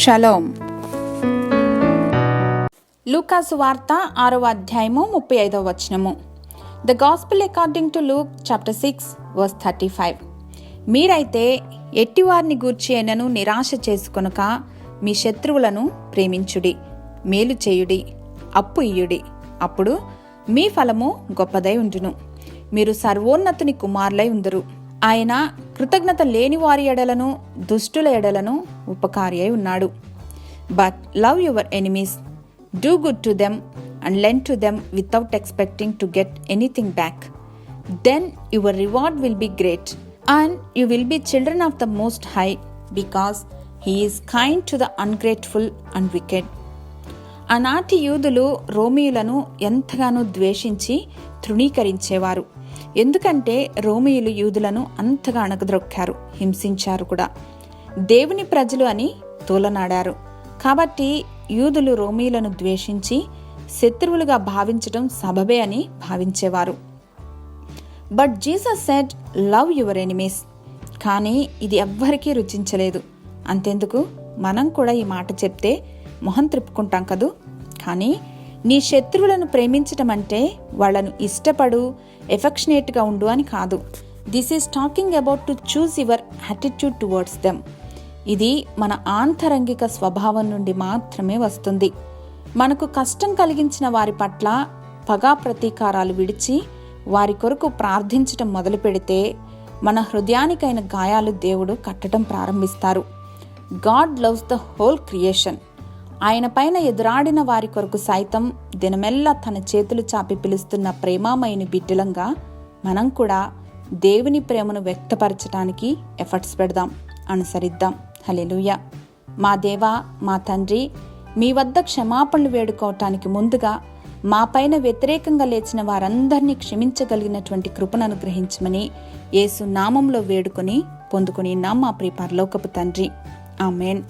Shalom. లూకాసు వార్త 6వ అధ్యాయము 35వ వచనము. The gospel according to Luke chapter 6 verse 35. మీరైతే ఎట్టివారిని గూర్చి అయినను నిరాశ చేసుకొనక మీ శత్రువులను ప్రేమించుడి, మేలు చేయుడి, అప్పు ఇయ్యుడి, అప్పుడు మీ ఫలము గొప్పదై ఉండును, మీరు సర్వోన్నతుని కుమారులై ఉందరు. ఆయన కృతజ్ఞత లేని వారి ఎడలను దుష్టుల ఎడలను ఉపకారి అయి ఉన్నాడు. But love your enemies, do good to them and lend to them without expecting to get anything back. Then your reward will be great and you will be children of the most high, because he is kind to the ungrateful and wicked. ఆనాటి యూదులు రోమీయులను ఎంతగానో ద్వేషించి తృణీకరించేవారు. ఎందుకంటే రోమీయులు యూదులను అంతగా అణగద్రొక్కారు, హింసించారు కూడా. దేవుని ప్రజలు అని తోలనాడారు. కాబట్టి యూదులు రోమీయులను ద్వేషించి శత్రువులుగా భావించడం సబబే అని భావించేవారు. But Jesus said love your enemies. కానీ ఇది ఎవ్వరికీ రుచించలేదు. అంతెందుకు, మనం కూడా ఈ మాట చెప్తే మొహం త్రిప్పుకుంటాం కదూ. కానీ నీ శత్రువులను ప్రేమించటం అంటే వాళ్లను ఇష్టపడు, ఎఫెక్షనేట్గా ఉండు అని కాదు. This is talking about to choose your attitude towards them. ఇది మన ఆంతరంగిక స్వభావం నుండి మాత్రమే వస్తుంది. మనకు కష్టం కలిగించిన వారి పట్ల పగా ప్రతీకారాలు విడిచి వారి కొరకు ప్రార్థించటం మొదలు పెడితే మన హృదయానికైన గాయాలు దేవుడు కట్టడం ప్రారంభిస్తారు. God loves the whole creation. ఆయన పైన ఎదురాడిన వారి కొరకు సైతం దినమెల్లా తన చేతులు చాపి పిలుస్తున్న ప్రేమామయుని బిడ్డలంగా మనం కూడా దేవుని ప్రేమను వ్యక్తపరచడానికి ఎఫర్ట్స్ పెడదాం, అనుసరిద్దాం. హల్లెలూయా. మా దేవా, మా తండ్రి, మీ వద్ద క్షమాపణలు వేడుకోవటానికి ముందుగా మా పైన వ్యతిరేకంగా లేచిన వారందరినీ క్షమించగలిగినటువంటి కృపను అనుగ్రహించమని యేసు నామంలో వేడుకొని పొందుకుని మా ప్రియ పరలోకపు తండ్రి. ఆమేన్.